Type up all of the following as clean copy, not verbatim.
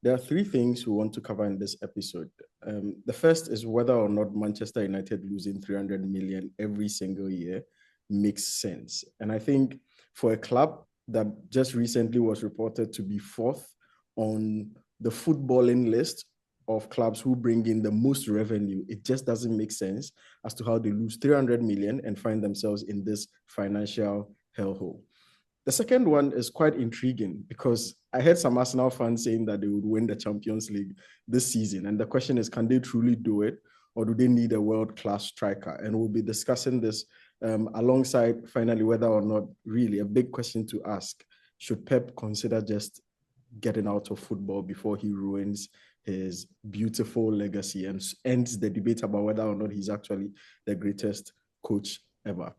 There are three things we want to cover in this episode. The first is whether or not Manchester United losing 300 million every single year makes sense. And I think for a club that just recently was reported to be fourth on the footballing list of clubs who bring in the most revenue, it just doesn't make sense as to how they lose 300 million and find themselves in this financial hellhole. The second one is quite intriguing because I heard some Arsenal fans saying that they would win the Champions League this season. And the question is, can they truly do it? Or do they need a world-class striker? And we'll be discussing this alongside, finally, whether or not really a big question to ask. Should Pep consider just getting out of football before he ruins his beautiful legacy and ends the debate about whether or not he's actually the greatest coach ever?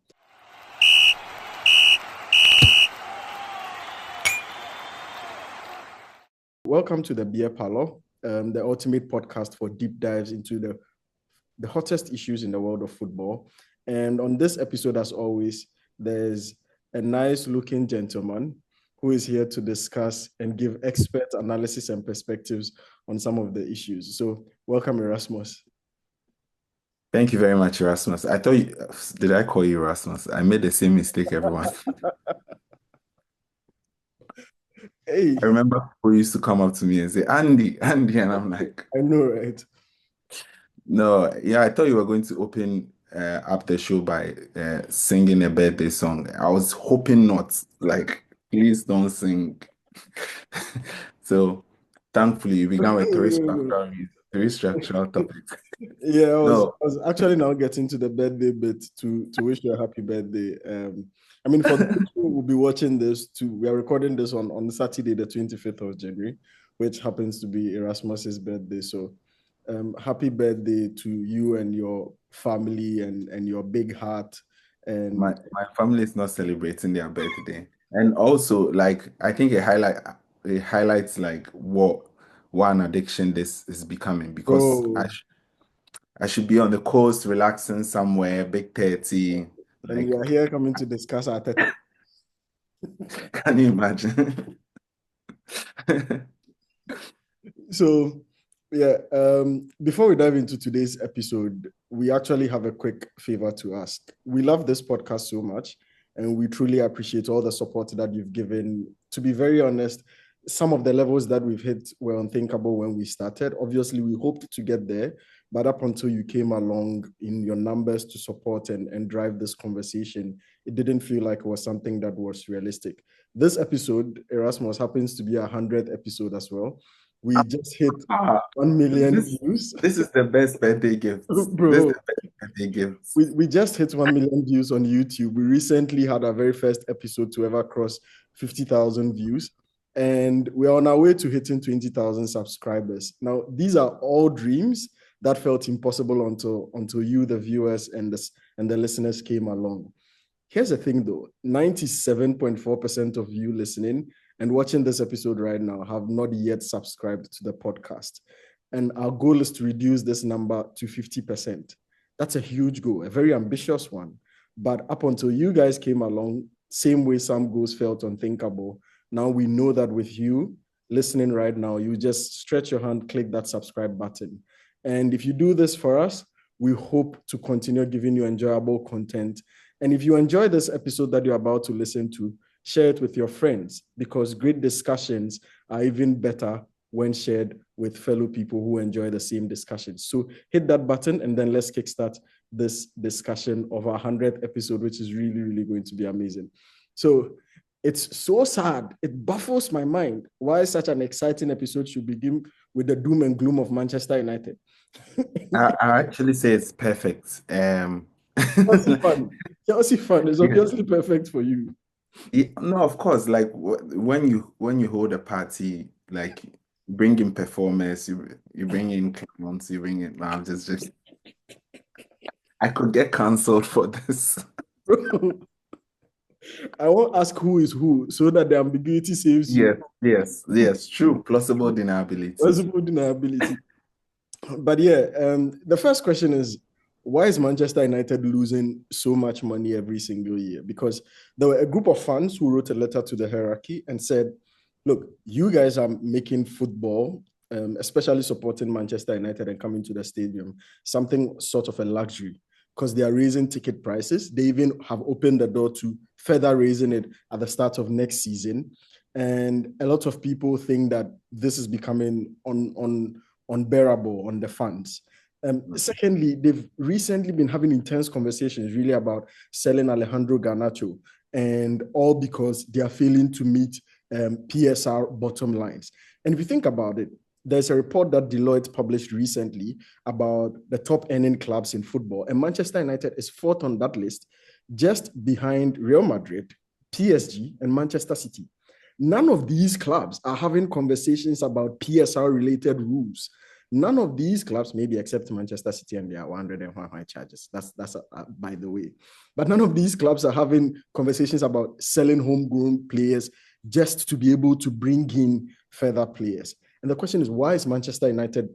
Welcome to the Beer Parlor, the ultimate podcast for deep dives into the hottest issues in the world of football. And on this episode, as always, there's a nice-looking gentleman who is here to discuss and give expert analysis and perspectives on some of the issues. So welcome, Erasmus. Thank you very much, Erasmus. Did I call you Erasmus? I made the same mistake, everyone. Hey, I remember people used to come up to me and say, Andy, and I'm like, I know, right? no, yeah, I thought you were going to open up the show by singing a birthday song. I was hoping not, like, please don't sing. So, thankfully, we began with three structural topics. Yeah, I No, was actually now getting to the birthday bit to wish you a happy birthday. I mean, for those who will be watching this, we are recording this on Saturday, the 25th of January, which happens to be Erasmus's birthday. So, happy birthday to you and your family and your big heart. And my family is not celebrating their birthday. And also, like, I think it highlights like what one addiction this is becoming because bro, I should be on the coast relaxing somewhere, big 30. and we are Like, here coming to discuss Arteta. can you imagine? So, yeah, before we dive into today's episode, we actually have a quick favor to ask. We love this podcast so much, and we truly appreciate all the support that you've given. To be very honest, some of the levels that we've hit were unthinkable when we started. Obviously, we hoped to get there, but up until you came along in your numbers to support and drive this conversation, it didn't feel like it was something that was realistic. This episode, Erasmus, happens to be 100th episode as well. We just hit Ah, 1 million this views. this is the best birthday gift. This is Bro, the best birthday gift. we just hit 1 million views on YouTube. We recently had our very first episode to ever cross 50,000 views. And we're on our way to hitting 20,000 subscribers. Now, these are all dreams that felt impossible until you, the viewers, and the listeners came along. Here's the thing though, 97.4% of you listening and watching this episode right now have not yet subscribed to the podcast. And our goal is to reduce this number to 50%. That's a huge goal, a very ambitious one. But up until you guys came along, same way some goals felt unthinkable, now we know that with you listening right now, you just stretch your hand, click that subscribe button. And if you do this for us, we hope to continue giving you enjoyable content. And if you enjoy this episode that you're about to listen to, share it with your friends because great discussions are even better when shared with fellow people who enjoy the same discussions. So hit that button and then let's kickstart this discussion of our 100th episode, which is really, really going to be amazing. So it's so sad. It baffles my mind why such an exciting episode should begin with the doom and gloom of Manchester United. I actually say it's perfect. Chelsea fan. Chelsea fan is Yeah. obviously perfect for you. No, of course. Like when you hold a party, like bring in performers, you bring in clowns, you bring in. I'm just I could get cancelled for this. Bro, I won't ask who is who so that the ambiguity saves you. Yes, true. Plausible deniability. Plausible deniability. But yeah, the first question is why is Manchester United losing so much money every single year? Because there were a group of fans who wrote a letter to the hierarchy and said, look, you guys are making football especially supporting Manchester United and coming to the stadium, something sort of a luxury because they are raising ticket prices. They even have opened the door to further raising it at the start of next season. And a lot of people think that this is becoming unbearable on the fans. Secondly, they've recently been having intense conversations really about selling Alejandro Garnacho, and all because they are failing to meet PSR bottom lines. And if you think about it, there's a report that Deloitte published recently about the top earning clubs in football, and Manchester United is fourth on that list, just behind Real Madrid, PSG, and Manchester City. None of these clubs are having conversations about PSR related rules. None of these clubs, maybe except Manchester City and their 101 high charges. That's by the way. But none of these clubs are having conversations about selling homegrown players just to be able to bring in further players. And the question is, why is Manchester United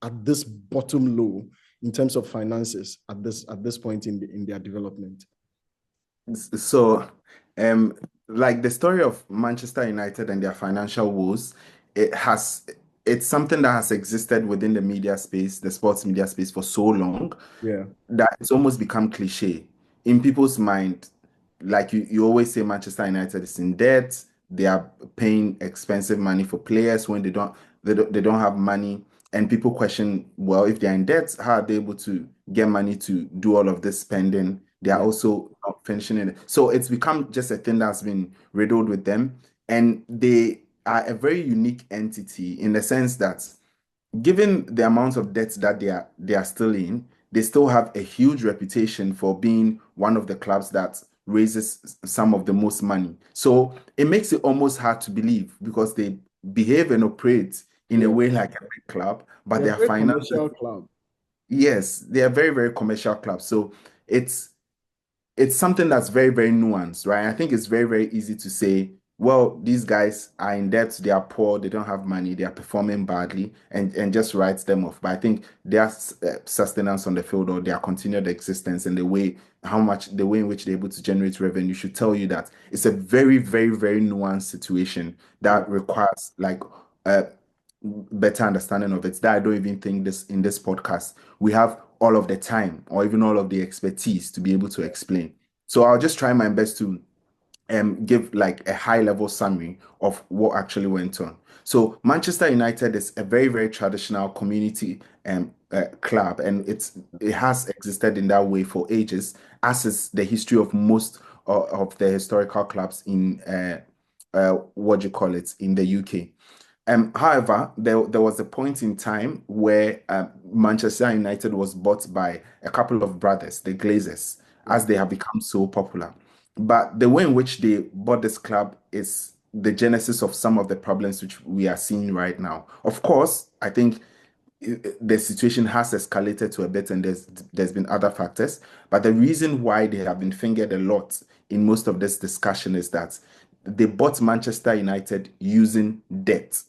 at this bottom low in terms of finances at this point in their development? So, like the story of Manchester United and their financial woes, it's something that has existed within the media space, the sports media space for so long Yeah, that it's almost become cliche in people's mind. Like you always say Manchester United is in debt, they are paying expensive money for players when they don't have money. And people question, well, if they're in debt, how are they able to get money to do all of this spending? They are yeah, also not finishing it. So it's become just a thing that's been riddled with them. And they are a very unique entity in the sense that given the amount of debt that they are still in, they still have a huge reputation for being one of the clubs that raises some of the most money. So it makes it almost hard to believe because they behave and operate in a yeah. way like a big club, but They're a their very finances, commercial club. yes, they are very, very commercial clubs. So it's it's something that's very, very nuanced, right? I think it's very, very easy to say, well, these guys are in debt, they are poor, they don't have money, they are performing badly, and just write them off. But I think their sustenance on the field or their continued existence and the way in which they're able to generate revenue should tell you that it's a very, very, very nuanced situation Yeah, that requires like a better understanding of it. That I don't even think this in this podcast we have all of the time or even all of the expertise to be able to explain. So I'll just try my best to give like a high level summary of what actually went on. So Manchester United is a very, very traditional community club, and it has existed in that way for ages, as is the history of most of the historical clubs in what do you call it in the UK. However, there was a point in time where Manchester United was bought by a couple of brothers, the Glazers, yeah, as they have become so popular. But the way in which they bought this club is the genesis of some of the problems which we are seeing right now. Of course, I think the situation has escalated to a bit, and there's been other factors. But the reason why they have been fingered a lot in most of this discussion is that they bought Manchester United using debt.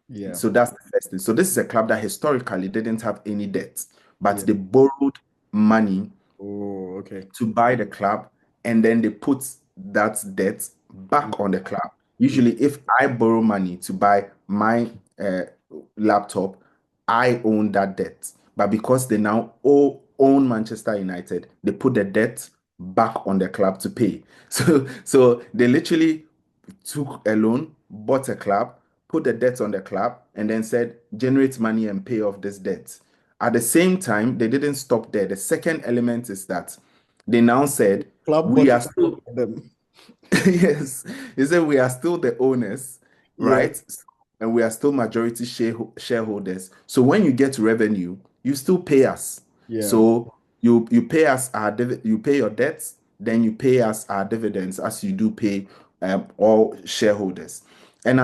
yeah, So that's the first thing. So this is a club that historically didn't have any debt, but yeah. they borrowed money Oh, okay. to buy the club, and then they put that debt Yeah, back on the club. yeah, Usually, if I borrow money to buy my laptop, I own that debt. But because they now own Manchester United, they put the debt back on the club to pay. So they literally took a loan, bought a club, put the debt on the club, and then said, generate money and pay off this debt. At the same time, they didn't stop there. The second element is that they now said, club we bought are it still, for them. yes, they said, we are still the owners, Yeah, right? And we are still majority shareholders. So when you get revenue, you still pay us. yeah, So you pay us you pay your debts, then you pay us our dividends as you do pay all shareholders. And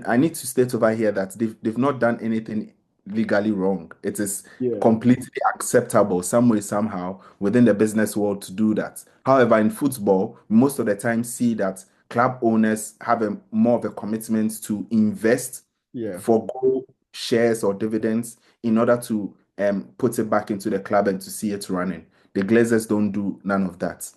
I need to state over here that they've not done anything legally wrong. It is yeah, completely acceptable some way somehow within the business world to do that. However, in football, most of the time see that club owners have more of a commitment to invest, yeah, forgo shares or dividends in order to put it back into the club and to see it running. The Glazers don't do none of that.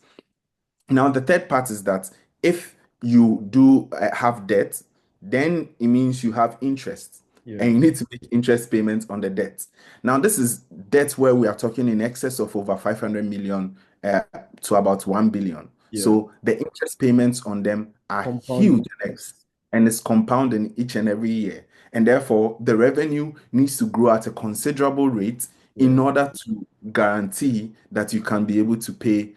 Now, the third part is that if you do have debt, then it means you have interest. Yeah. and you need to make interest payments on the debt. Now, this is debt where we are talking in excess of over 500 million to about 1 billion. Yeah. So the interest payments on them are Compound huge interest. and it's compounding each and every year. And therefore, the revenue needs to grow at a considerable rate Yeah. in order to guarantee that you can be able to pay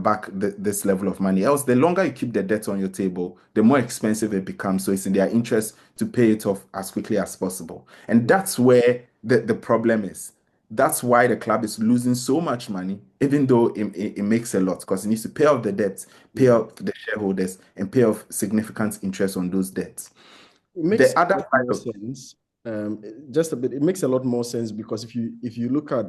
back this level of money. Else, the longer you keep the debt on your table, the more expensive it becomes. So it's in their interest to pay it off as quickly as possible. And Yeah. that's where the problem is. That's why the club is losing so much money, even though it makes a lot, because it needs to pay off the debt, pay Yeah. off the shareholders, and pay off significant interest on those debts. It makes The a other lot side more of sense. Just a bit. It makes a lot more sense because if you look at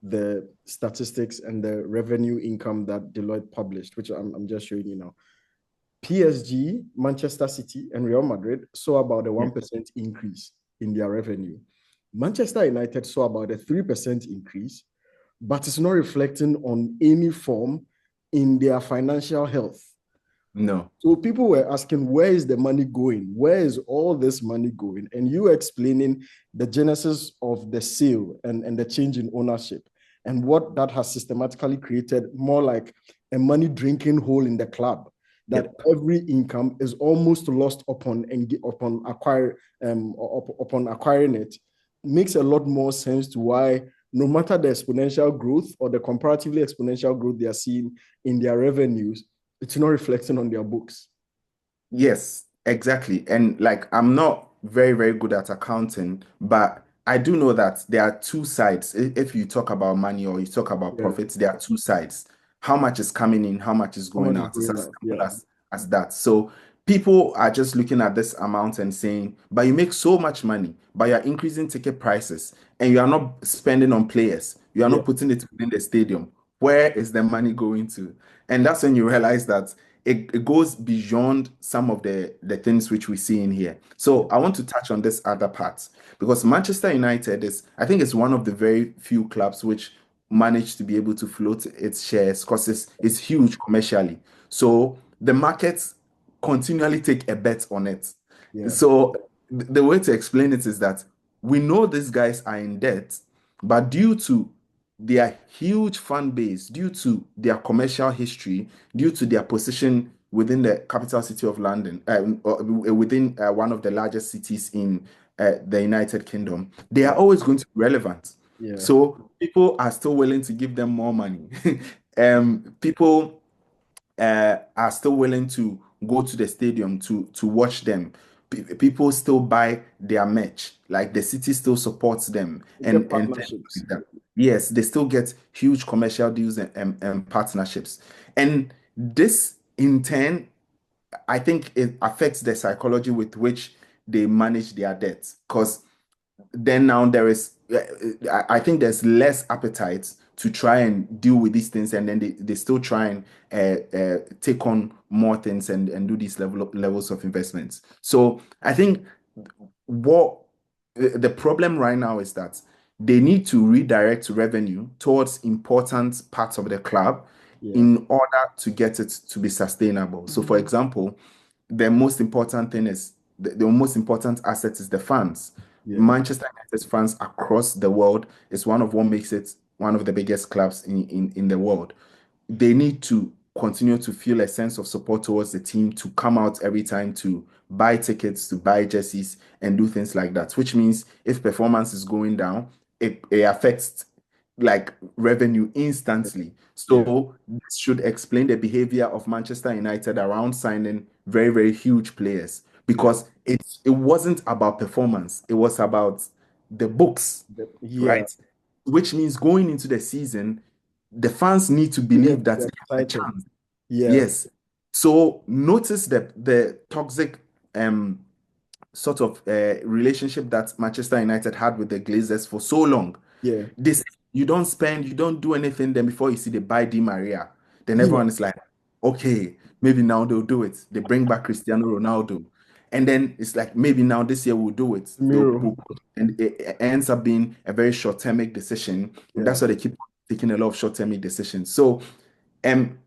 the statistics and the revenue income that Deloitte published, which I'm just showing you now, PSG, Manchester City, and Real Madrid saw about a yeah, 1% increase in their revenue. Manchester United saw about a 3% increase, but it's not reflecting on any form in their financial health. no, So people were asking, where is the money going? Where is all this money going? And you explaining the genesis of the sale and the change in ownership and what that has systematically created more like a money drinking hole in the club. That yep. every income is almost lost upon acquiring it makes a lot more sense to why no matter the exponential growth or the comparatively exponential growth they are seeing in their revenues, it's not reflecting on their books. Yes, exactly. And like, I'm not very, very good at accounting, but I do know that there are two sides. If you talk about money or you talk about Yeah. profits, there are two sides. How much is coming in, how much is How going much is out. It's going as out? simple Yeah. as that. So people are just looking at this amount and saying, but you make so much money, but you're increasing ticket prices and you are not spending on players. You are Yeah. not putting it within the stadium. Where is the money going to? And that's when you realize that it goes beyond some of the things which we see in here. Yeah. So I want to touch on this other part because Manchester United is, I think it's one of the very few clubs which managed to be able to float its shares because it's huge commercially. So the markets continually take a bet on it. Yeah. So the way to explain it is that we know these guys are in debt, but due to their huge fan base, due to their commercial history, due to their position within the capital city of London, or within one of the largest cities in the United Kingdom, they are Yeah. always going to be relevant. Yeah. So people are still willing to give them more money. People are still willing to go to the stadium to watch them. People still buy their merch, like the city still supports them, You get and things partnerships. like that. Yes, they still get huge commercial deals and partnerships, and this in turn, I think it affects the psychology with which they manage their debts because then now there is I think there's less appetite to try and deal with these things and then they still try and take on more things and do these levels of investments. So I think what the problem right now is that they need to redirect revenue towards important parts of the club Yeah. in order to get it to be sustainable. So for example, the most important thing is the most important asset is the fans. Yeah. Manchester United's fans across the world is one of what makes it one of the biggest clubs in the world. They need to continue to feel a sense of support towards the team to come out every time to buy tickets, to buy jerseys, and do things like that. Which means if performance is going down, it affects like revenue instantly. Yeah. So this should explain the behavior of Manchester United around signing very, very huge players Yeah. because it wasn't about performance, it was about the books, Yeah. right? Which means going into the season, the fans need to You believe get that to they get have a excited. chance. Yeah. Yes. So notice the toxic sort of relationship that Manchester United had with the Glazers for so long. Yeah. This you don't spend, you don't do anything. Then before you see they buy Di Maria, then Yeah. everyone is like, okay, maybe now they'll do it. They bring back Cristiano Ronaldo, and then it's like maybe now this year we'll do it. Miro. And it ends up being a very short-termic decision, and Yeah. that's why they keep taking a lot of short-termic decisions. So, um,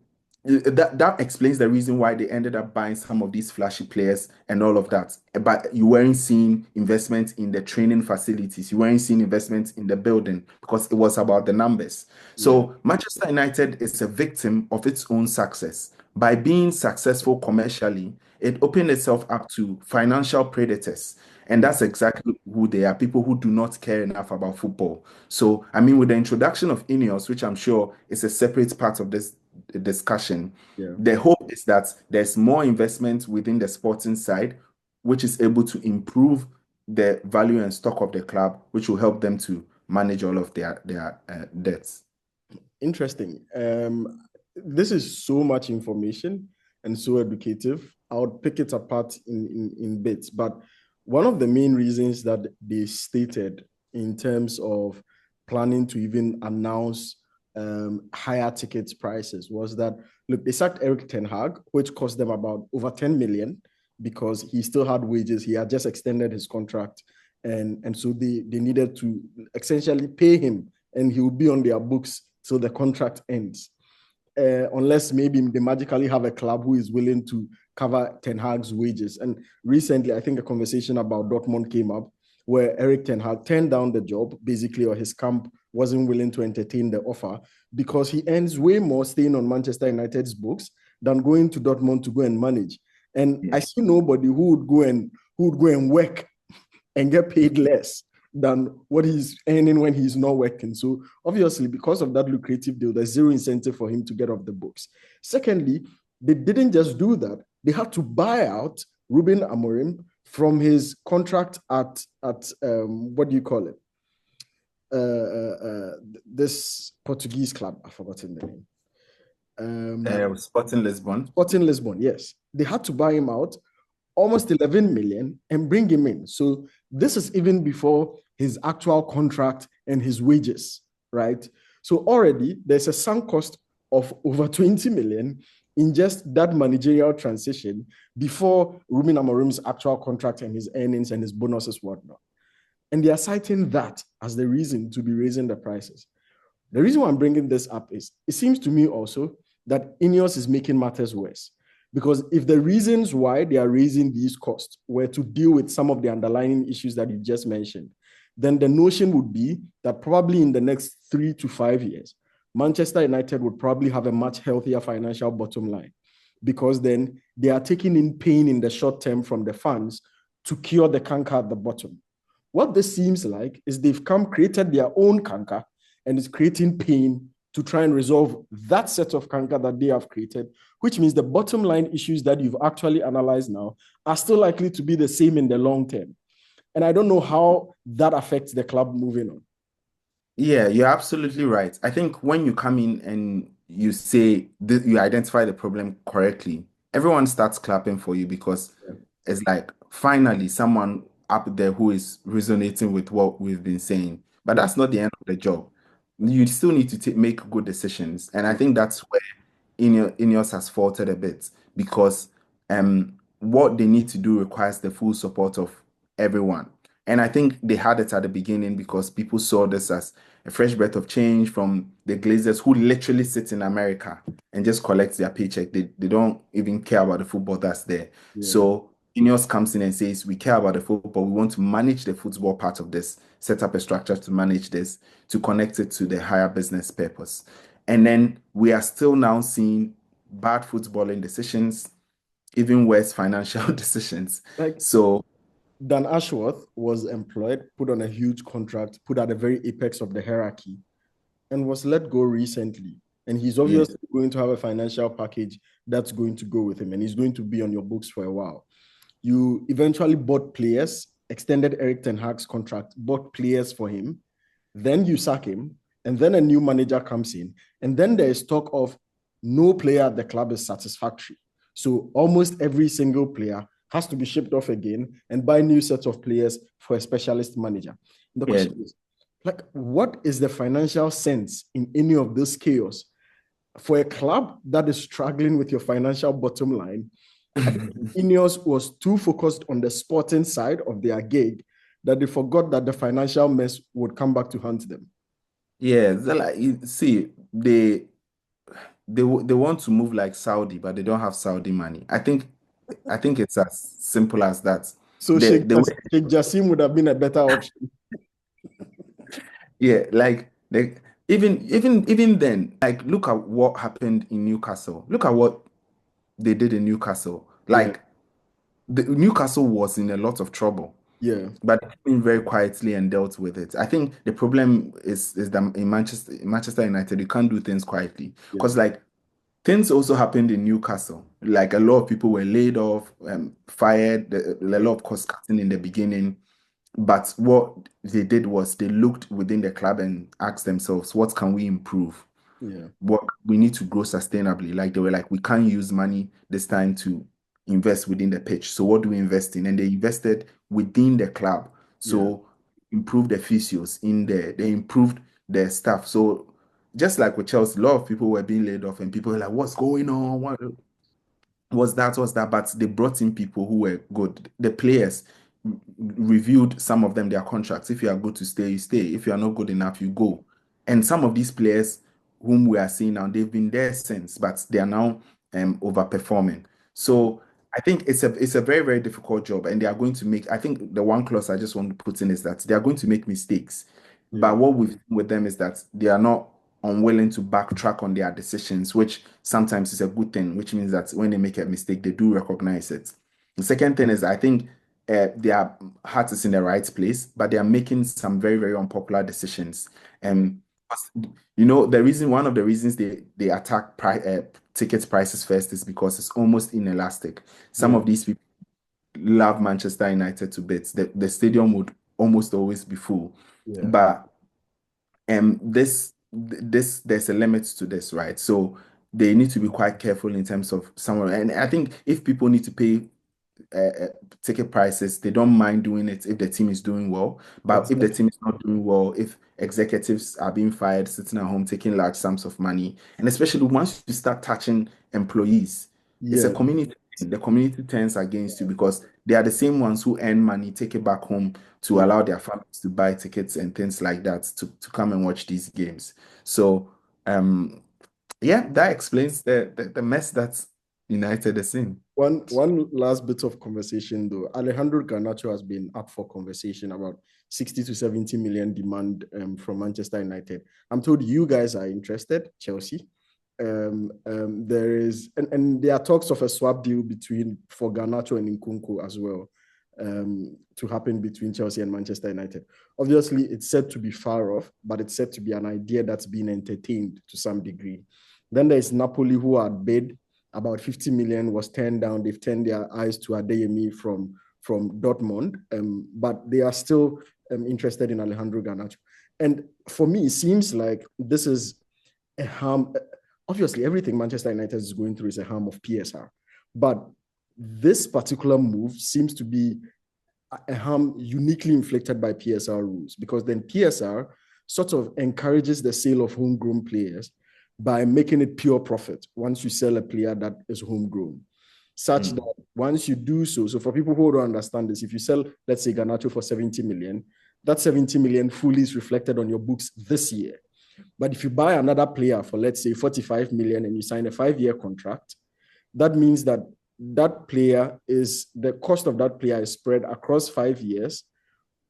that explains the reason why they ended up buying some of these flashy players and all of that. But you weren't seeing investment in the training facilities. You weren't seeing investment in the building because it was about the numbers. Yeah, So Manchester United is a victim of its own success. By being successful commercially, it opened itself up to financial predators. And yeah, that's exactly who they are, people who do not care enough about football. So, I mean, with the introduction of Ineos, which I'm sure is a separate part of this discussion, yeah. the hope is that there's more investment within the sporting side, which is able to improve the value and stock of the club, which will help them to manage all of their debts. Interesting. This is so much information and so educative. I would pick it apart in bits. But one of the main reasons that they stated in terms of planning to even announce higher ticket prices was that, look, they sacked Eric Ten Hag, which cost them about over 10 million because he still had wages. He had just extended his contract. And so they needed to essentially pay him, and he will be on their books till the contract ends. Unless maybe they magically have a club who is willing to cover Ten Hag's wages. And recently, I think a conversation about Dortmund came up where Eric Ten Hag turned down the job, basically, or his camp wasn't willing to entertain the offer because he earns way more staying on Manchester United's books than going to Dortmund to go and manage. And Yeah. I see nobody who would go and work and get paid less than what he's earning when he's not working. So obviously, because of that lucrative deal, there's zero incentive for him to get off the books. Secondly, they didn't just do that; they had to buy out Ruben Amorim from his contract at what do you call it? This Portuguese club. I've forgotten the name. Sporting Lisbon. Sporting Lisbon. Yes, they had to buy him out almost 11 million and bring him in. So this is even before his actual contract and his wages, right? So already there's a sunk cost of over 20 million in just that managerial transition before Ruben Amorim's actual contract and his earnings and his bonuses, whatnot. And they are citing that as the reason to be raising the prices. The reason why I'm bringing this up is it seems to me also that Ineos is making matters worse. Because if the reasons why they are raising these costs were to deal with some of the underlying issues that you just mentioned, then the notion would be that probably in the next 3 to 5 years, Manchester United would probably have a much healthier financial bottom line because then they are taking in pain in the short term from the fans to cure the canker at the bottom. What this seems like is they've created their own canker and it's creating pain to try and resolve that set of canker that they have created, which means the bottom line issues that you've actually analyzed now are still likely to be the same in the long term. And I don't know how that affects the club moving on. Yeah, you're absolutely right. I think when you come in and you say you identify the problem correctly, everyone starts clapping for you because Yeah. it's like finally someone up there who is resonating with what we've been saying. But Yeah. that's not the end of the job. You still need to make good decisions. And I think that's where Ineos has faltered a bit because what they need to do requires the full support of everyone. And I think they had it at the beginning because people saw this as a fresh breath of change from the Glazers who literally sit in America and just collect their paycheck. They don't even care about the football that's there. Yeah. So Ineos comes in and says, we care about the football. We want to manage the football part of this, set up a structure to manage this, to connect it to the higher business purpose. And then we are still now seeing bad footballing decisions, even worse financial decisions. Like So, Dan Ashworth was employed, put on a huge contract, put at the very apex of the hierarchy, and was let go recently. And he's yeah, obviously going to have a financial package that's going to go with him, and he's going to be on your books for a while. You eventually bought players, extended Eric Ten Hag's contract, bought players for him, then you sack him, and then a new manager comes in, and then there is talk of no player at the club is satisfactory. So almost every single player has to be shipped off again and buy new sets of players for a specialist manager. And the yeah, question is, like, what is the financial sense in any of this chaos for a club that is struggling with your financial bottom line? Ineos was too focused on the sporting side of their gig that they forgot that the financial mess would come back to haunt them. yeah. See, they want to move like Saudi, but they don't have Saudi money. I think it's as simple as that. So Sheikh Jassim would have been a better option. Yeah, like even then, like look at what happened in Newcastle. Look at what they did in Newcastle. Yeah, Like the Newcastle was in a lot of trouble, yeah, but they came in very quietly and dealt with it. I think the problem is that in Manchester United, you can't do things quietly yeah, because like things also happened in Newcastle. Like a lot of people were laid off, fired, a lot of cost cutting in the beginning. But what they did was they looked within the club and asked themselves, what can we improve? yeah, What we need to grow sustainably. Like they were like, we can't use money this time to invest within the pitch. So what do we invest in? And they invested within the club. yeah, So improved the physios in there. They improved their staff. So just like with Chelsea, a lot of people were being laid off and people were like, what's going on? What's that? But they brought in people who were good. The players reviewed some of them their contracts. If you are good to stay, you stay. If you are not good enough, you go. And some of these players whom we are seeing now, they've been there since, but they are now overperforming. So I think it's a very, very difficult job, and they are going to make. I think the one clause I just want to put in is that they are going to make mistakes. yeah, But what we've seen with them is that they are not unwilling to backtrack on their decisions, which sometimes is a good thing, which means that when they make a mistake, they do recognize it. The second thing is, I think their heart is in the right place, but they are making some very, very unpopular decisions. And one of the reasons they attack ticket prices first is because it's almost inelastic. Some yeah, of these people love Manchester United to bits. The stadium would almost always be full, yeah, but this there's a limit to this, right? So they need to be quite careful in terms of someone. And I think if people need to pay ticket prices, they don't mind doing it if the team is doing well. But if the exactly. team is not doing well, if executives are being fired, sitting at home, taking large sums of money, and especially once you start touching employees, it's a Yeah, community. The community turns against you because they are the same ones who earn money, take it back home to yeah. allow their families to buy tickets and things like that to come and watch these games. So, yeah, that explains the mess that United is in. One last bit of conversation though. Alejandro Garnacho has been up for conversation about 60 to 70 million demand from Manchester United. I'm told you guys are interested, Chelsea. There is and there are talks of a swap deal between for Garnacho and Nkunku as well, to happen between Chelsea and Manchester United. Obviously, it's said to be far off, but it's said to be an idea that's been entertained to some degree. Then there's Napoli, who had bid about 50 million, was turned down. They've turned their eyes to Adeyemi from Dortmund, but they are still interested in Alejandro Garnacho. And for me, it seems like this is a harm. Obviously, everything Manchester United is going through is a harm of PSR, but this particular move seems to be a harm uniquely inflicted by PSR rules, because then PSR sort of encourages the sale of homegrown players by making it pure profit once you sell a player that is homegrown, such that once you do so for people who don't understand this, if you sell, let's say, Garnacho for 70 million, that 70 million fully is reflected on your books this year. But if you buy another player for, let's say, 45 million and you sign a 5-year contract, that means that the cost of that player is spread across 5 years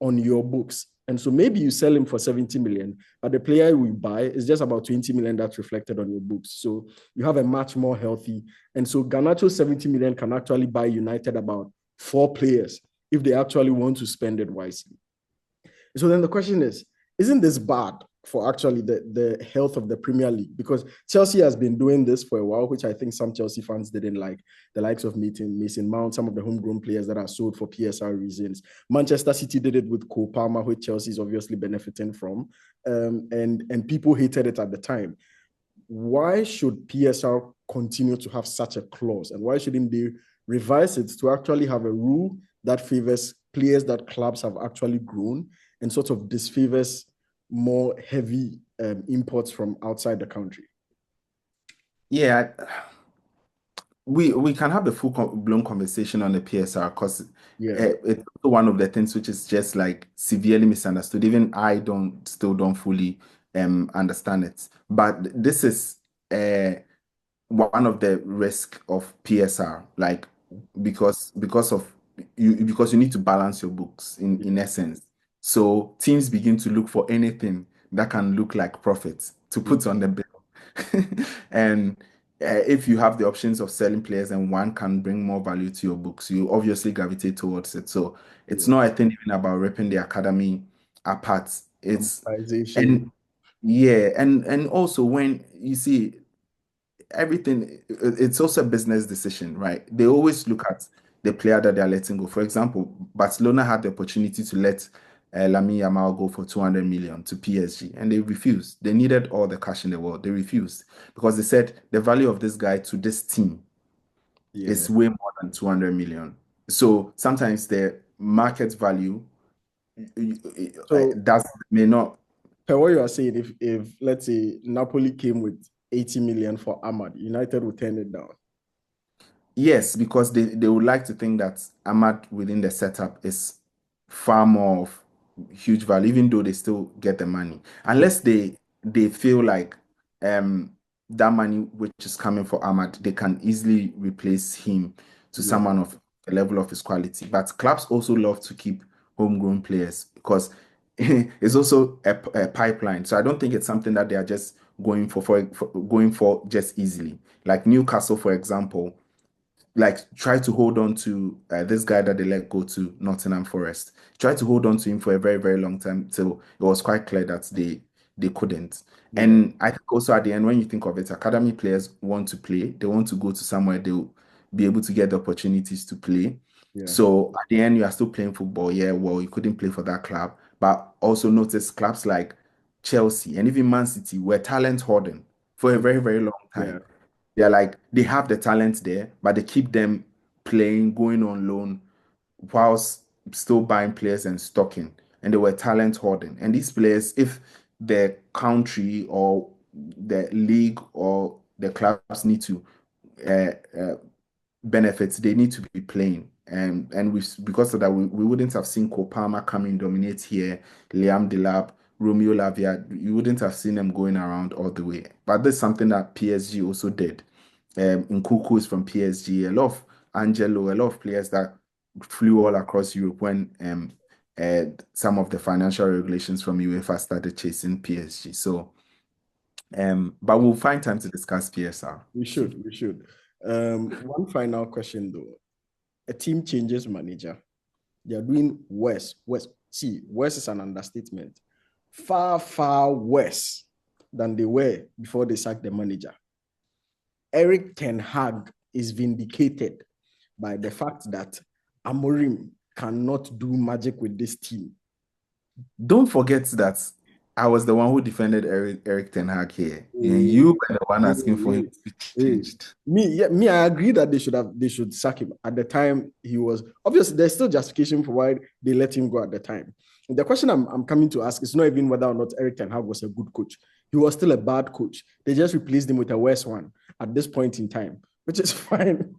on your books. And so maybe you sell him for 70 million, but the player we buy is just about 20 million that's reflected on your books. So you have a much more healthy. And so Garnacho 70 million can actually buy United about 4 players if they actually want to spend it wisely. So then the question is, isn't this bad for actually the health of the Premier League? Because Chelsea has been doing this for a while, which I think some Chelsea fans didn't like. The likes of Mason Mount, some of the homegrown players that are sold for PSR reasons. Manchester City did it with Cole Palmer, which Chelsea is obviously benefiting from. And people hated it at the time. Why should PSR continue to have such a clause? And why shouldn't they revise it to actually have a rule that favors players that clubs have actually grown and sort of disfavors more heavy imports from outside the country? Yeah, we can have the full blown conversation on the PSR because Yeah, it's one of the things which is just like severely misunderstood. Even I don't fully understand it. But this is one of the risk of PSR, like because of because you need to balance your books in essence. So teams begin to look for anything that can look like profit to put on the bill. And if you have the options of selling players and one can bring more value to your books, you obviously gravitate towards it. So it's Yeah. not a thing even about ripping the academy apart. It's Amortization. and yeah, and also when you see everything, it's also a business decision, right? They always look at the player that they're letting go. For example, Barcelona had the opportunity to let Lamine Yamal go for 200 million to PSG, and they refused. They needed all the cash in the world. They refused because they said the value of this guy to this team Yeah. is way more than 200 million. So sometimes the market value So does may not. per what you are saying, if let's say Napoli came with 80 million for Ahmad, United would turn it down. Yes, because they would like to think that Ahmad within the setup is far more of huge value, even though they still get the money. Unless they feel like that money which is coming for Ahmad, they can easily replace him to Yeah. someone of the level of his quality. But clubs also love to keep homegrown players because it's also a pipeline. So I don't think it's something that they are just going for going for just easily. Like Newcastle, for example, like try to hold on to this guy that they let go to Nottingham Forest. Try to hold on to him for a very, very long time till it was quite clear that they couldn't. Yeah. And I think also at the end, when you think of it, academy players want to play. They want to go to somewhere they'll be able to get the opportunities to play. Yeah. So at the end, you are still playing football. Yeah, well, you couldn't play for that club. But also notice clubs like Chelsea and even Man City were talent hoarding for a very, very long Yeah. time. They're like they have the talent there, but they keep them playing, going on loan, whilst still buying players and stocking. And they were talent hoarding. And these players, if the country or the league or the clubs need to uh, uh, benefits, they need to be playing. And we because of that, we wouldn't have seen Kopama come and dominate here, Liam Delap, Romeo Lavia. You wouldn't have seen them going around all the way. But that's something that PSG also did. Nkuku is from PSG. A lot of Angelo, a lot of players that flew all across Europe when some of the financial regulations from UEFA started chasing PSG. So, but we'll find time to discuss PSR. We should. We should. One final question though. A team changes manager. They are doing worse. Worse. See, worse is an understatement. Far, far worse than they were before they sacked the manager. Eric Ten Hag is vindicated by the fact that Amorim cannot do magic with this team. Don't forget that I was the one who defended Eric Ten Hag here, and Hey, you were the one asking for him hey, to be hey. changed. Me, I agree that they should sack him. At the time, he was obviously there's still justification for why they let him go at the time. The question I'm coming to ask is not even whether or not Eric Ten Hag was a good coach. He was still a bad coach. They just replaced him with a worse one at this point in time, which is fine.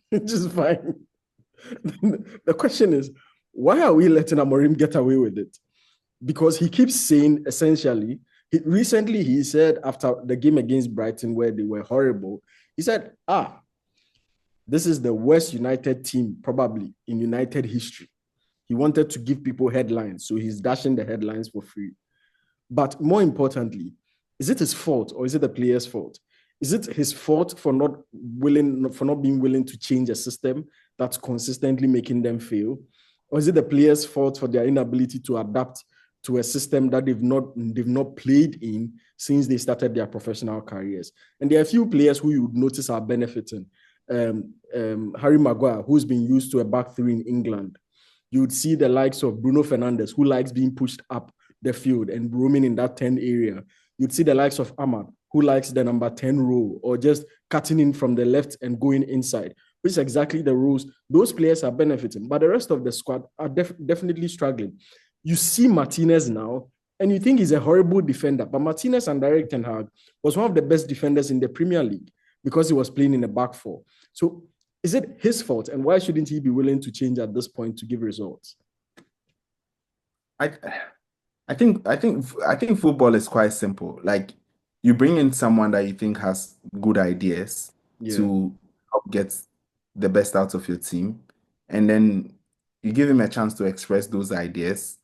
Which is fine. The question is, why are we letting Amorim get away with it? Because he keeps saying essentially, recently he said after the game against Brighton where they were horrible, he said, this is the worst United team probably in United history. He wanted to give people headlines, so he's dashing the headlines for free. But more importantly, is it his fault or is it the player's fault? Is it his fault for not being willing to change a system that's consistently making them fail? Or is it the player's fault for their inability to adapt to a system that they've not played in since they started their professional careers? And there are a few players who you would notice are benefiting. Harry Maguire, who's been used to a back three in England. You would see the likes of Bruno Fernandes, who likes being pushed up the field and roaming in that 10 area. You'd see the likes of Ahmad, who likes the number 10 role or just cutting in from the left and going inside, which is exactly the rules. Those players are benefiting, but the rest of the squad are definitely struggling. You see Martinez now, and you think he's a horrible defender, but Martinez and Eric Ten Hag was one of the best defenders in the Premier League because he was playing in a back four. So is it his fault, and why shouldn't he be willing to change at this point to give results? I think football is quite simple. Like you bring in someone that you think has good ideas Yeah, to help get the best out of your team, and then you give him a chance to express those ideas.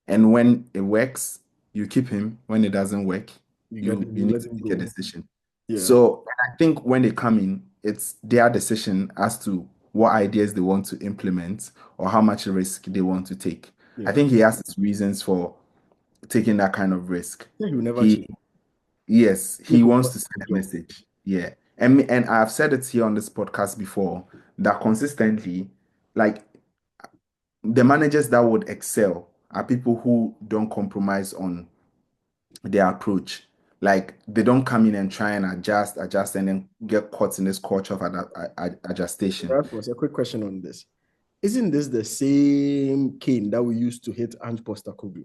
And when it works, you keep him. When it doesn't work, you you need let to him take a go. decision. Yeah, So I think when they come in, it's their decision as to what ideas they want to implement or how much risk they want to take. I yeah. think he has his reasons for taking that kind of risk. Yeah, he will never He change. Yes, Take he over wants to the send a job. message. Yeah. And I've said it here on this podcast before that consistently, like the managers that would excel are people who don't compromise on their approach. Like they don't come in and try and adjust, and then get caught in this culture of adjustation. That was a quick question on this. Isn't this the same cane that we used to hit Ange Postecoglou?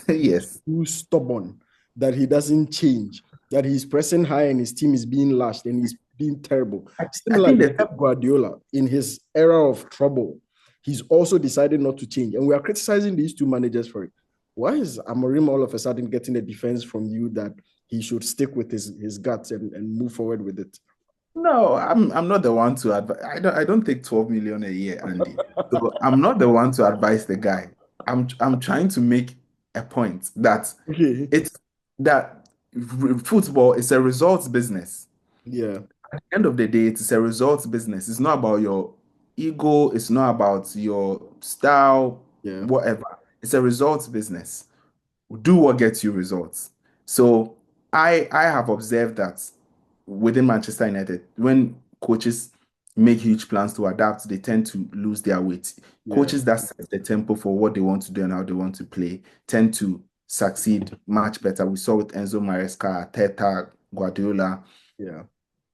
He's Yes. too stubborn that he doesn't change, that he's pressing high and his team is being lashed and he's being terrible. I think Similarly, that Pep Guardiola, in his era of trouble, he's also decided not to change. And we are criticizing these two managers for it. Why is Amorim all of a sudden getting a defense from you that he should stick with his guts and move forward with it? no, I'm not the one to advise. I don't take 12 million a year, Andy. So I'm not the one to advise the guy. I'm trying to make a point that Okay. it's that football is a results business. Yeah. At the end of the day, it's a results business. It's not about your ego, it's not about your style, Yeah. whatever. It's a results business. Do what gets you results. So I have observed that within Manchester United, when coaches make huge plans to adapt, they tend to lose their weight. Yeah. Coaches that set the tempo for what they want to do and how they want to play tend to succeed much better. We saw with Enzo Maresca, Arteta, Guardiola. Yeah.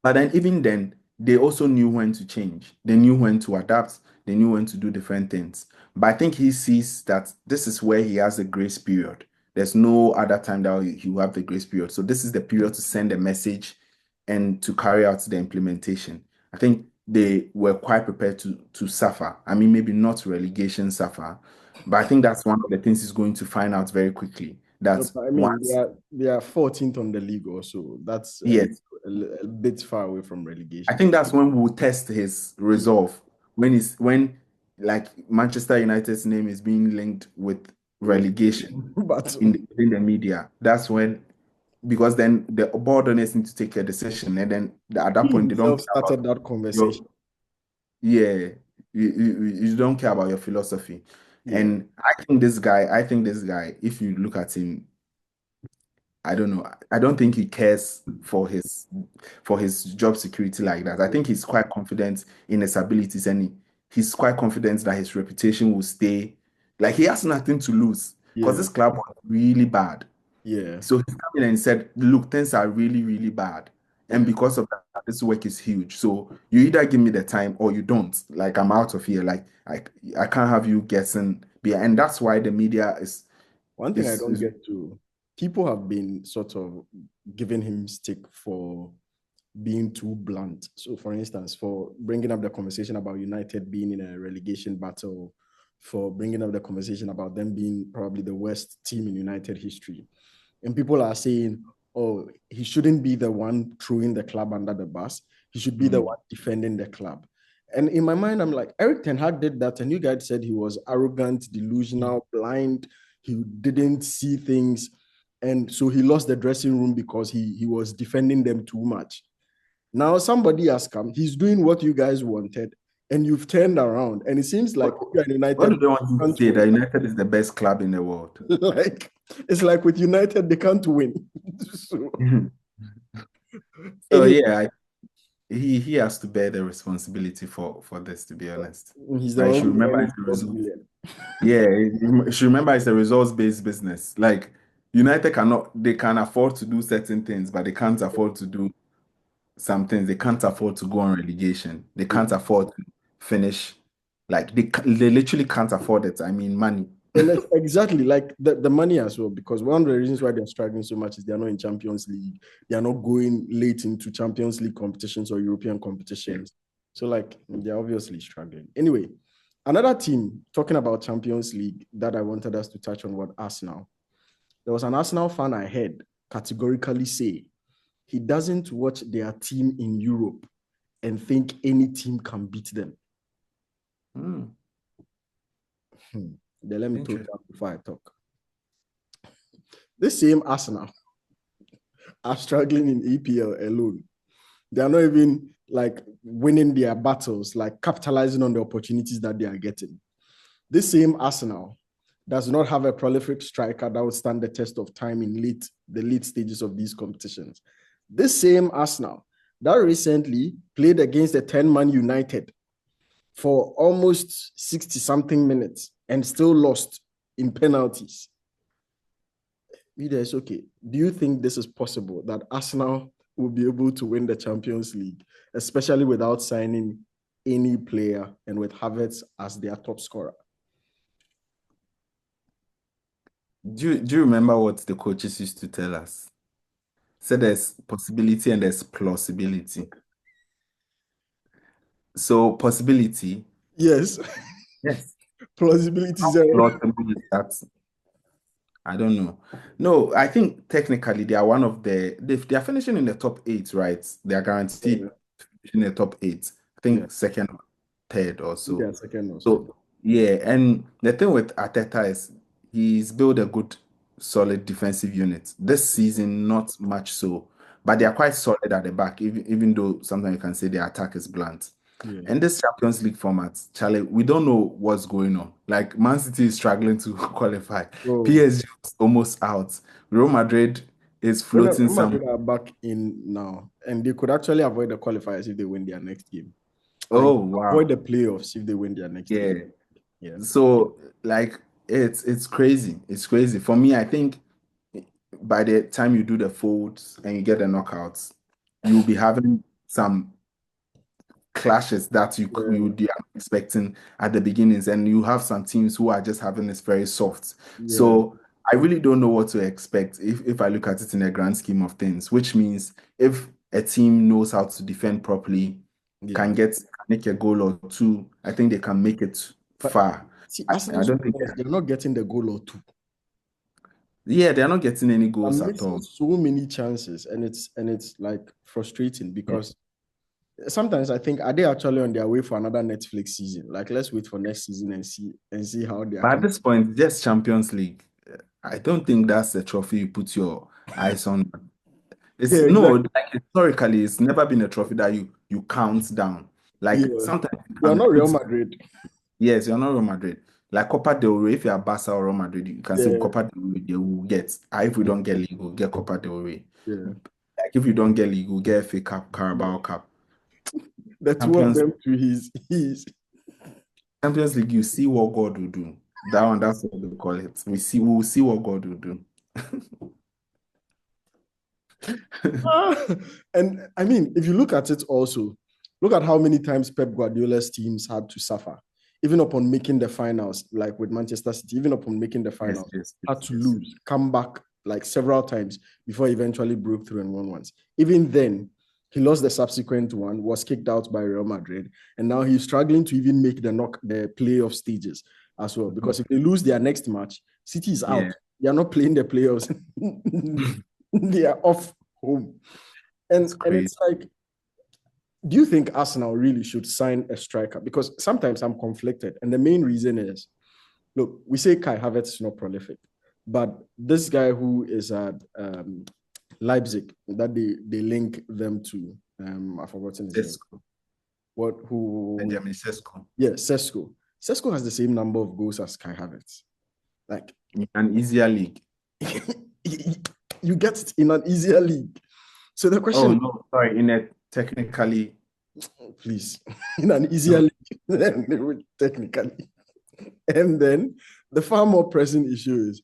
But then, even then, they also knew when to change. They knew when to adapt. They knew when to do different things. But I think he sees that this is where he has a grace period. There's no other time that he will have the grace period. So this is the period to send a message and to carry out the implementation. I think they were quite prepared to suffer. I mean, maybe not relegation suffer, but I think that's one of the things he's going to find out very quickly. No, That but I mean, once, they are 14th on the league also. That's yes, a bit far away from I relegation. think that's when we'll test his Yeah. resolve. When like Manchester United's name is being linked with relegation But in the media. That's when, because then the board owners need to take a decision, and then at that he point they don't himself care about started that your, conversation. yeah, you don't care about your philosophy. Yeah. And I think this guy, if you look at him, I don't know. I don't think he cares for his job security like that. I think he's quite confident in his abilities, and he's quite confident that his reputation will stay. Like he has nothing to lose because Yeah. this club was really bad. Yeah. So he came in and said, "Look, things are really, really bad, and Yeah. because of that, this work is huge. So you either give me the time or you don't. Like I'm out of here. Like I can't have you guessing." Yeah, and that's why the media One thing I is, don't is get to, people have been sort of giving him stick for being too blunt. So, for instance, for bringing up the conversation about United being in a relegation battle, for bringing up the conversation about them being probably the worst team in United history. And people are saying, oh, he shouldn't be the one throwing the club under the bus. He should be the mm, one defending the club. And in my mind, I'm like, Eric Ten Hag did that, and you guys said he was arrogant, delusional, blind. He didn't see things. And so he lost the dressing room because he was defending them too much. Now somebody has come, he's doing what you guys wanted, and you've turned around. And it seems like what, you're what United do they want you to can't say? win. That United is the best club in the world. Like it's like with United, they can't win. So So anyway, yeah, he has to bear the responsibility for this, to be honest. he's the Like, you one should who's remember earning it's the 12 results. million. Yeah, you should remember it's a results-based business. Like United they can afford to do certain things, but they can't afford to do some things. They can't afford to go on relegation. They Yeah. can't afford to finish. Like they literally can't afford it. I mean, money. And it's exactly like the money as well, because one of the reasons why they're struggling so much is they're not in Champions League. They are not going late into Champions League competitions or European Yeah. competitions. So, like, they're obviously struggling. Anyway, another team talking about Champions League that I wanted us to touch on was Arsenal. There was an Arsenal fan I heard categorically say he doesn't watch their team in Europe and think any team can beat them. Then let me talk before I talk. This same Arsenal are struggling in EPL alone. They are not even like winning their battles, like capitalizing on the opportunities that they are getting. This same Arsenal does not have a prolific striker that would stand the test of time in the late stages of these competitions. This same Arsenal that recently played against the 10-man United for almost 60-something minutes and still lost in penalties. It's okay. Do you think this is possible, that Arsenal will be able to win the Champions League, especially without signing any player and with Havertz as their top scorer? Do you remember what the coaches used to tell us? Said there's possibility and there's plausibility. So possibility. Yes. Yes. Plausibility zero. Plausibility, I don't know. No, I think technically they are one of they are finishing in the top 8, right? They are guaranteed in the top 8. I think second, third or so. Yeah, second or so. Yeah, and the thing with Arteta is he's built a good, solid defensive unit. This season, not much so, but they are quite solid at the back, even though sometimes you can say their attack is blunt. Yeah. And this Champions League format, Charlie, we don't know what's going on. Like Man City is struggling to qualify. PSG is almost out. Real Madrid is floating Real Madrid are back in now, and they could actually avoid the qualifiers if they win their next game. Wow. Avoid the playoffs if they win their next game. Yeah. So like it's crazy. It's crazy. For me, I think by the time you do the folds and you get the knockouts, you'll be having some clashes that you would be expecting at the beginnings, and you have some teams who are just having this very soft. So I really don't know what to expect if I look at it in a grand scheme of things, which means if a team knows how to defend properly, can make a goal or two, I think they can make it far. See, I don't think they're not getting the goal or two. Yeah, they're not getting any goals I'm at all. So many chances, and it's like frustrating because sometimes I think, are they actually on their way for another Netflix season? Like, let's wait for next season and see how they are. But at this point, just Champions League. I don't think that's the trophy you put your eyes on. It's like historically, it's never been a trophy that you count down. Like sometimes you're not Real Madrid. Yes, you're not Real Madrid. Like Copa del Rey, if you're Barca or Real Madrid, you can say Copa del Rey, they will get. If we don't get league, we'll get Copa del Rey. Like if you don't get league, we'll get FA Cup, Carabao Cup. The two of them to his Champions League, you see what God will do. That's what they call it. We will see what God will do. And I mean, if you look at it also, look at how many times Pep Guardiola's teams had to suffer, even upon making the finals, like with Manchester City, even upon making the finals, had to lose, come back like several times before he eventually broke through and won once. Even then, he lost the subsequent one, was kicked out by Real Madrid, and now he's struggling to even make the playoff stages as well. Because if they lose their next match, City is out. They are not playing the playoffs. They are off home. And it's like, do you think Arsenal really should sign a striker? Because sometimes I'm conflicted. And the main reason is, look, we say Kai Havertz is not prolific, but this guy who is at Leipzig, that they link them to, I've forgotten his name. Benjamin Sesko. Yeah, Sesko. Sesko has the same number of goals as Kai Havertz. Like in an easier league. You get it in an easier league. So the question. Oh no, sorry, in a technically. Please, in an easier league, technically. And then the far more pressing issue is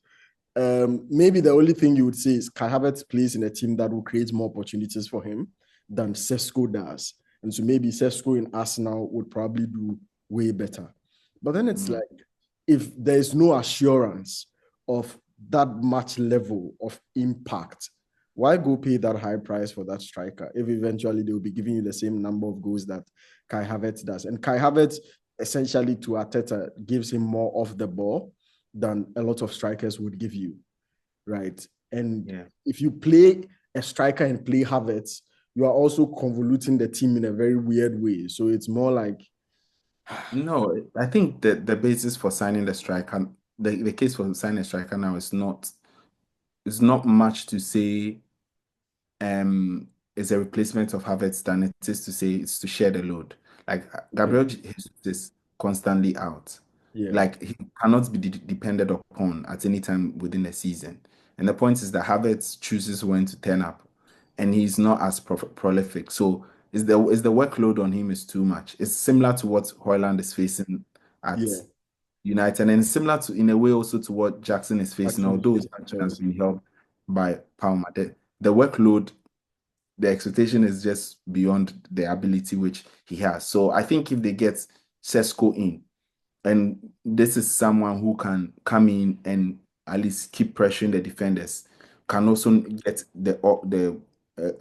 maybe the only thing you would say is Kai Havertz plays in a team that will create more opportunities for him than Sesko does. And so maybe Sesko in Arsenal would probably do way better. But then it's like, if there's no assurance of that much level of impact, why go pay that high price for that striker if eventually they'll be giving you the same number of goals that Kai Havertz does? And Kai Havertz, essentially to Arteta, gives him more off the ball than a lot of strikers would give you, right? And if you play a striker and play Havertz, you are also convoluting the team in a very weird way. So it's more like No, I think that the basis for signing the striker, the case for signing a striker now is not much to say is a replacement of Havertz than it is to say it's to share the load. Like okay, Gabriel Jesus is constantly out. yeah, Like he cannot be depended upon at any time within a season. And the point is that Havertz chooses when to turn up, and he's not as prolific. So is the workload on him is too much. It's similar to what Hoyland is facing at yeah. United, and similar to in a way also to what Jackson is facing, Actually, although facing Jackson has Chelsea. been helped by Palmer. The workload, the expectation is just beyond the ability which he has. So I think if they get Sesko in, and this is someone who can come in and at least keep pressuring the defenders, can also get the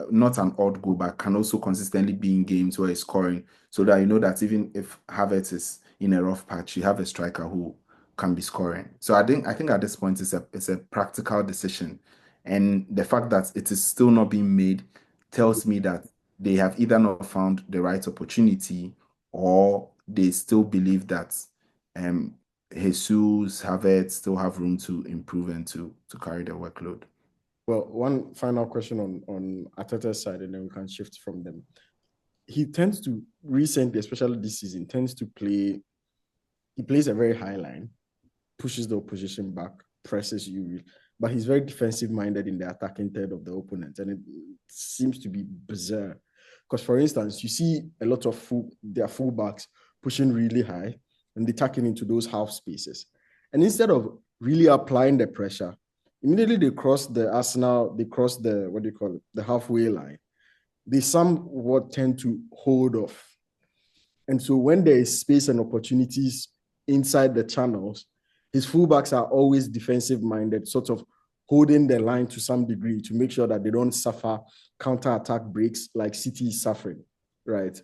not an odd goal, but can also consistently be in games where he's scoring, so that you know that even if Havertz is in a rough patch, you have a striker who can be scoring. So I think at this point it's a practical decision, and the fact that it is still not being made tells me that they have either not found the right opportunity, or they still believe that Jesus, Havertz still have room to improve and to carry the workload. Well, one final question on Arteta's side, and then we can shift from them. He tends to recently, especially this season, tends to play. He plays a very high line, pushes the opposition back, presses you, but he's very defensive minded in the attacking third of the opponent, and it seems to be bizarre. Because, for instance, you see a lot of their fullbacks pushing really high and they tucking into those half spaces, and instead of really applying the pressure, immediately they cross the Arsenal, they cross the what do you call it, the halfway line. They somewhat tend to hold off, and so when there is space and opportunities inside the channels, his fullbacks are always defensive minded, sort of holding the line to some degree to make sure that they don't suffer counter-attack breaks like City is suffering, right?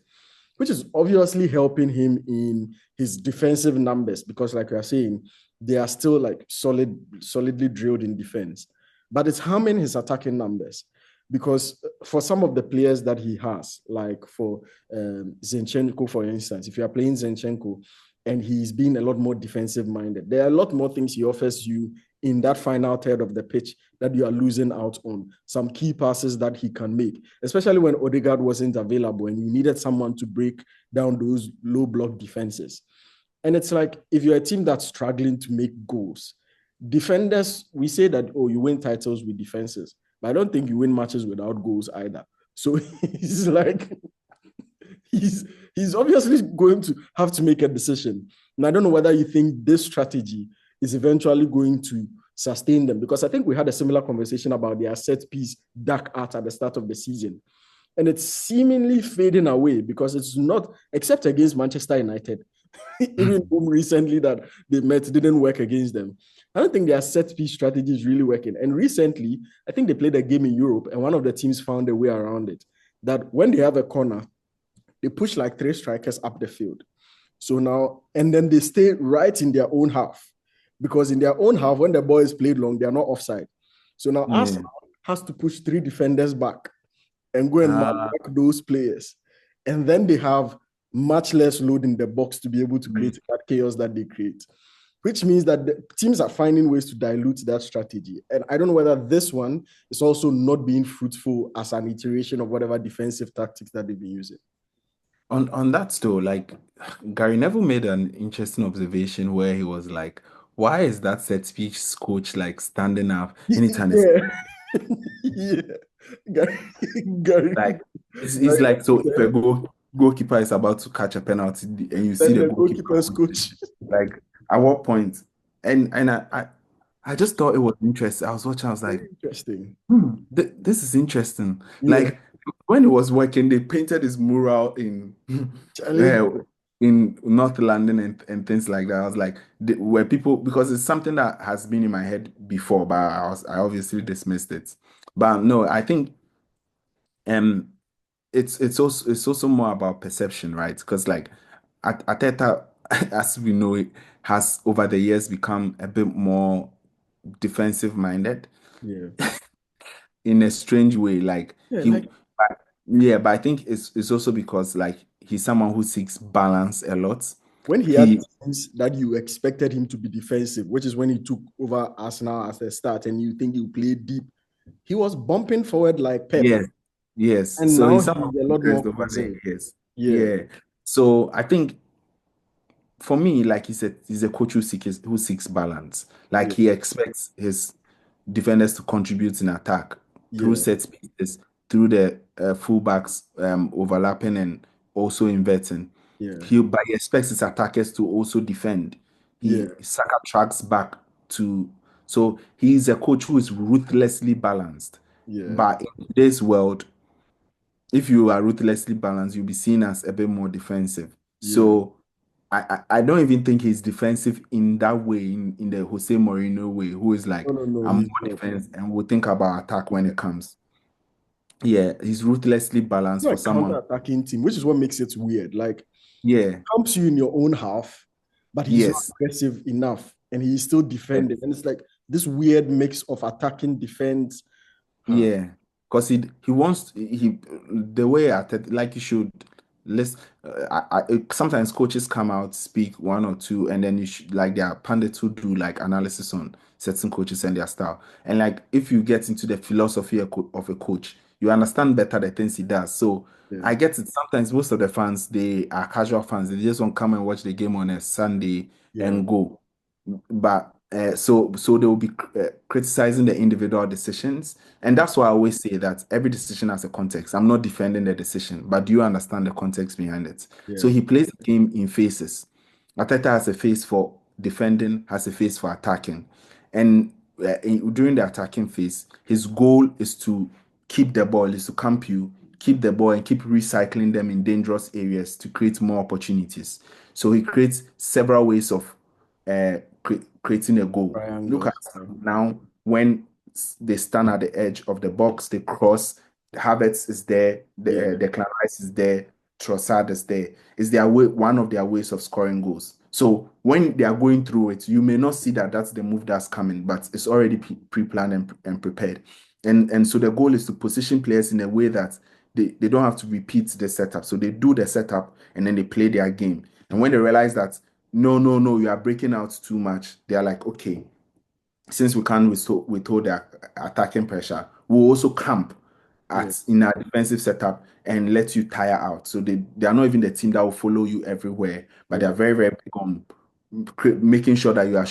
Which is obviously helping him in his defensive numbers because, like we are saying, they are still like solidly drilled in defense. But it's harming his attacking numbers because for some of the players that he has, like for Zinchenko, for instance, if you are playing Zinchenko and he's being a lot more defensive minded, there are a lot more things he offers you in that final third of the pitch that you are losing out on. Some key passes that he can make, especially when Odegaard wasn't available and you needed someone to break down those low block defenses. And it's like, if you're a team that's struggling to make goals, defenders, we say that, oh, you win titles with defenses, but I don't think you win matches without goals either. So he's like, he's obviously going to have to make a decision. And I don't know whether you think this strategy is eventually going to sustain them, because I think we had a similar conversation about their set piece dark art at the start of the season. And it's seemingly fading away because it's not, except against Manchester United, even recently that they met didn't work against them. I don't think their set piece strategy is really working. And recently, I think they played a game in Europe and one of the teams found a way around it. That when they have a corner, they push like three strikers up the field. So now, and then they stay right in their own half. Because in their own half, when the ball is played long, they are not offside. So now Yeah. Arsenal has to push three defenders back and go and mark those players. And then they have much less load in the box to be able to create that chaos that they create, which means that the teams are finding ways to dilute that strategy. And I don't know whether this one is also not being fruitful as an iteration of whatever defensive tactics that they've been using. On that though, like Gary Neville made an interesting observation where he was like, "Why is that set piece coach like standing up anytime it's Yeah. Yeah. Gary, Gary, like it's Gary, like, so if a goalkeeper is about to catch a penalty and you see then the the goalkeeper goalkeeper's coach. like at what point?" And I just thought it was interesting. I was watching, I was like, Very interesting. this is interesting. Yeah. Like when it was working, they painted this mural Charlie, uh, in North London and things like that. I was like, were people, because it's something that has been in my head before, but I obviously dismissed it. But no, I think um it's also more about perception, right? Because like Arteta, as we know it, has over the years become a bit more defensive minded. yeah. in a strange way. Like Yeah, he, like yeah, but I think it's also because like he's someone who seeks balance a lot. when he had He, things that you expected him to be defensive, which is when he took over Arsenal as a start, and you think he played deep, he was bumping forward like Pep, yes, yes. and So now he's someone he's a who lot more dressed over there. conserved. Yes, Yeah, yeah. So I think for me, like he's a coach who seeks balance. Like yeah, he expects his defenders to contribute in attack through yeah, set pieces, through the fullbacks overlapping and also inverting. yeah, But he expects his attackers to also defend. yeah, Saka tracks back to, so he's a coach who is ruthlessly balanced. yeah, But in today's world, if you are ruthlessly balanced, you'll be seen as a bit more defensive. yeah. So I don't even think he's defensive in that way, in the Jose Mourinho way, who is No, like, no, no, I'm he's more not. defense and will think about attack when Yeah. it comes. Yeah, he's ruthlessly balanced Not for a someone. counter-attacking team, which is what makes it weird. Like, Yeah, helps you in your own half, but he's not yes, aggressive enough, and he's still yes. defending. And it's like this weird mix of attacking, defense. Huh. Yeah, because he wants he the way like you should list. Sometimes coaches come out, speak one or two, and then you should like there are pundits who do like analysis on certain coaches and their style. And like if you get into the philosophy of a coach, you understand better the things he does. So Yeah, I get it. Sometimes most of the fans they are casual fans. They just want to come and watch the game on a Sunday yeah, and go. But so they will be criticizing the individual decisions, and that's why I always say that every decision has a context. I'm not defending the decision, but do you understand the context behind it? So yeah, he plays the game in phases. Arteta has a phase for defending, has a phase for attacking, and during the attacking phase, his goal is to keep the ball, is to camp you, keep the ball, and keep recycling them in dangerous areas to create more opportunities. So he creates several ways of creating a goal. Look at triangles. Yeah, now when they stand at the edge of the box, they cross. The Havertz is there, yeah, the Rice is there, Trossard is there. Is their way one of their ways of scoring goals? So when they are going through it, you may not see that that's the move that's coming, but it's already pre-planned and prepared. And so the goal is to position players in a way that they don't have to repeat the setup. So they do the setup and then they play their game. And when they realize that no, no, no, you are breaking out too much, they are like, okay, since we can't withhold their attacking pressure, we'll also camp yeah, at in our defensive setup and let you tire out. So they are not even the team that will follow you everywhere, but they yeah. are very, very big on making sure that you are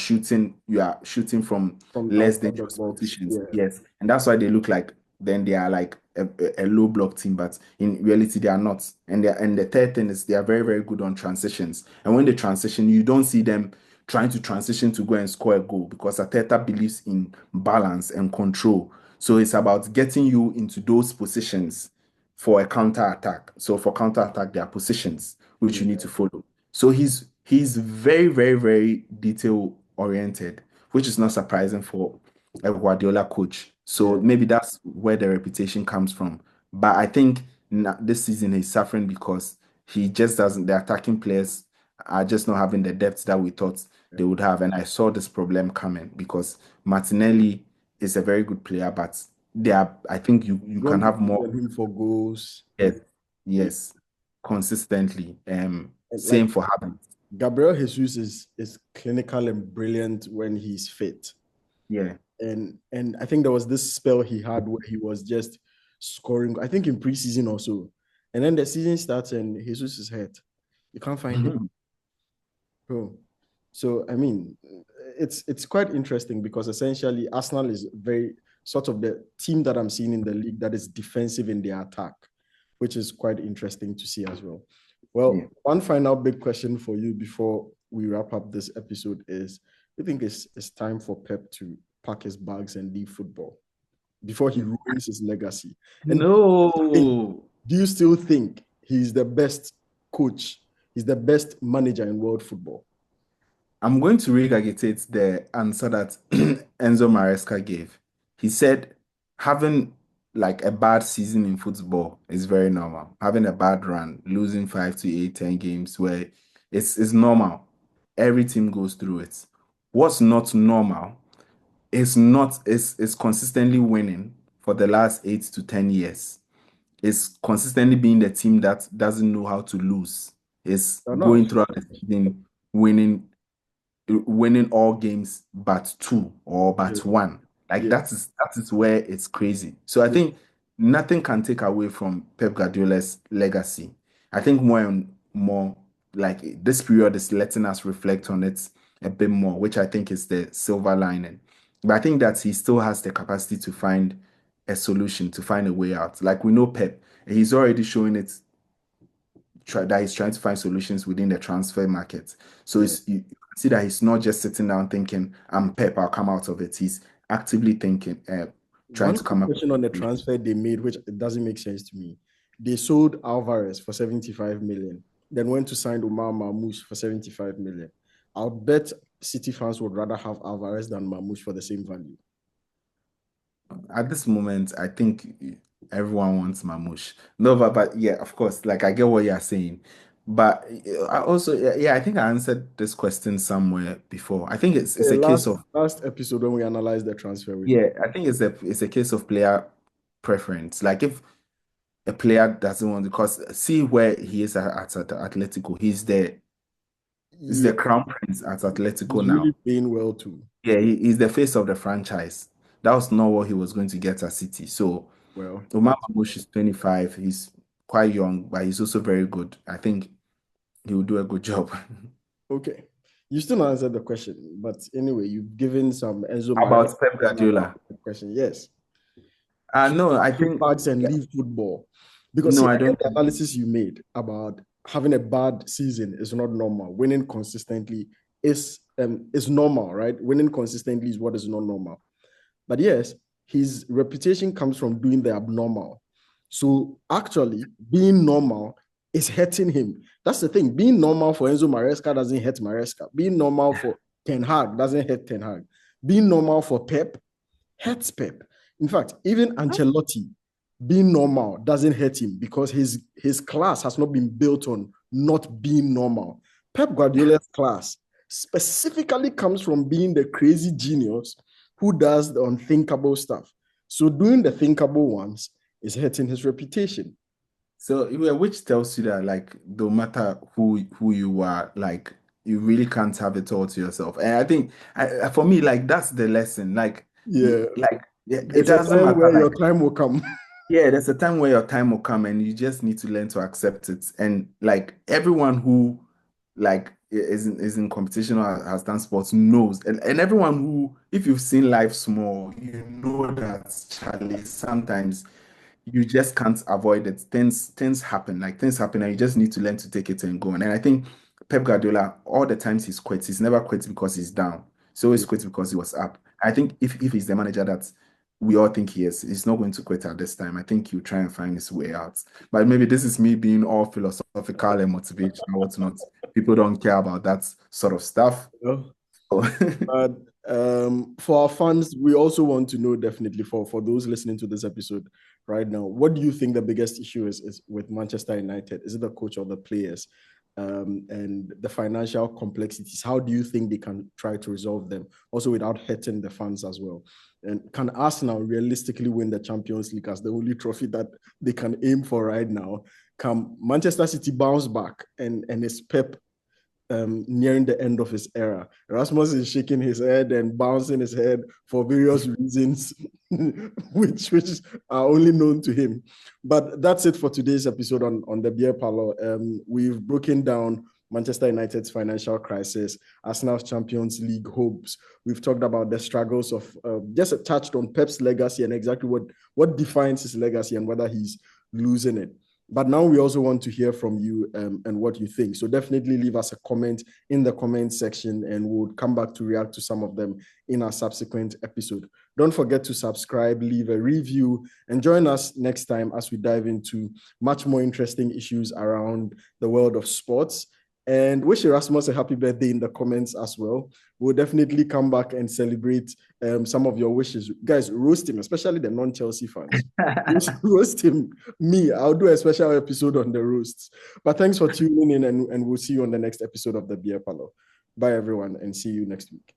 shooting from From less outside the dangerous box. positions. Yeah, Yes. And that's why they look like then they are like a low block team, but in reality they are not. And the third thing is they are very, very good on transitions. And when they transition, you don't see them trying to transition to go and score a goal because Arteta believes in balance and control. So it's about getting you into those positions for a counter attack. So for counter attack, there are positions which you need yeah, to follow. So he's very, very, very detail oriented, which is not surprising for a Guardiola coach. So yeah. maybe that's where the reputation comes from. But I think this season he's suffering because he just doesn't. The attacking players are just not having the depth that we thought they would have. And I saw this problem coming because Martinelli is a very good player, but I think you You can don't have depend more. on him for goals. Yes, Yeah. yes, consistently. And like Same for Havertz. Gabriel Jesus is clinical and brilliant when he's fit. Yeah. And I think there was this spell he had where he was just scoring, I think in preseason or so. And then the season starts and Jesus is hurt. You can't find him. Mhm. Bro. So I mean, it's quite interesting because essentially Arsenal is very sort of the team that I'm seeing in the league that is defensive in their attack, which is quite interesting to see as well. Yeah. Well, one final big question for you before we wrap up this episode is: do you think it's time for Pep to pack his bags and leave football before he ruins his legacy? And No. do you still think he's the best coach? He's the best manager in world football? I'm going to regurgitate the answer that Enzo Maresca gave. He said having like a bad season in football is very normal. Having a bad run, losing 5 to 8, 10 games where it's normal. Every team goes through it. What's not normal is not is consistently winning for the last 8 to 10 years is consistently being the team that doesn't know how to lose. Is I know. going throughout the season, winning all games but two or Yeah, but one. Like yeah, that is where it's crazy. So I yeah. think nothing can take away from Pep Guardiola's legacy. I think more and more like this period is letting us reflect on it a bit more, which I think is the silver lining. But I think that he still has the capacity to find a solution, to find a way out. Like we know Pep, he's already showing it that he's trying to find solutions within the transfer market. So Yeah. you can see that he's not just sitting down thinking, I'm Pep, I'll come out of it. He's actively thinking, trying One to quick come up question on the with. transfer they made, which it doesn't make sense to me. They sold Alvarez for 75 million, then went to sign Omar Mamouche for 75 million. I'll bet City fans would rather have Alvarez than Mamouche for the same value. At this moment, I think everyone wants Mamouche. No, but yeah, of course, like I get what you're saying. But I also, yeah, I think I answered this question somewhere before. I think it's Yeah, a case of, last episode when we analyzed the transfer window. yeah, I think it's a case of player preference. Like if a player doesn't want, because see where he is at Atletico. He's Yeah, the crown prince at Atletico he's now. really playing well too. Yeah, he's the face of the franchise. That was not what he was going to get at City. So Well, Omar that's Mamouche is 25. He's quite young, but he's also very good. I think he will do a good job. okay. You still not answered the question, but anyway, you've given some Enzo Maresca About Pep rationale Guardiola. for the question. Yes. Should No, I he think bags and leave football? Because no, see, I I get don't the think. analysis you made about having a bad season is not normal. Winning consistently is normal, right? Winning consistently is what is not normal. But yes, his reputation comes from doing the abnormal. So actually, being normal is hurting him. That's the thing. Being normal for Enzo Maresca doesn't hurt Maresca. Being normal for Ten Hag doesn't hurt Ten Hag. Being normal for Pep hurts Pep. In fact, even Ancelotti being normal doesn't hurt him because his class has not been built on not being normal. Pep Guardiola's class specifically comes from being the crazy genius who does the unthinkable stuff. So doing the thinkable ones is hurting his reputation. So, yeah, which tells you that, like, no matter who you are, like, you really can't have it all to yourself. And I think, for me, like, that's the lesson. Like, Yeah, yeah, it there's a doesn't time matter. where your Like, time will come. yeah, there's a time where your time will come, and you just need to learn to accept it. And like everyone who like is in competition or has done sports knows, and everyone who, if you've seen life small, you know that Charlie sometimes you just can't avoid it. Things happen, like things happen, and you just need to learn to take it and go. And I think Pep Guardiola, all the times he's quit, he's never quit because he's down. So always Yeah. quit because he was up. I think if he's the manager that we all think he is, he's not going to quit at this time. I think he'll try and find his way out. But maybe this is me being all philosophical and motivational, whatnot. People don't care about that sort of stuff. Well, So, but for our fans, we also want to know definitely for those listening to this episode right now, what do you think the biggest issue is with Manchester United? Is it the coach or the players? And the financial complexities. How do you think they can try to resolve them? Also, without hurting the fans as well. And can Arsenal realistically win the Champions League as the only trophy that they can aim for right now? Can Manchester City bounce back and is Pep nearing the end of his era? Rasmus is shaking his head and bouncing his head for various reasons, which are only known to him. But that's it for today's episode on the Beer Parlor. We've broken down Manchester United's financial crisis, Arsenal's Champions League hopes. We've talked about the struggles of just touched on Pep's legacy and exactly what defines his legacy and whether he's losing it. But now we also want to hear from you and what you think. So definitely leave us a comment in the comment section and we'll come back to react to some of them in our subsequent episode. Don't forget to subscribe, leave a review, and join us next time as we dive into much more interesting issues around the world of sports. And wish Erasmus a happy birthday in the comments as well. We'll definitely come back and celebrate some of your wishes. Guys, roast him, especially the non-Chelsea fans. Roast him. Me, I'll do a special episode on the roasts. But thanks for tuning in, and we'll see you on the next episode of the Beer Parlor. Bye, everyone, and see you next week.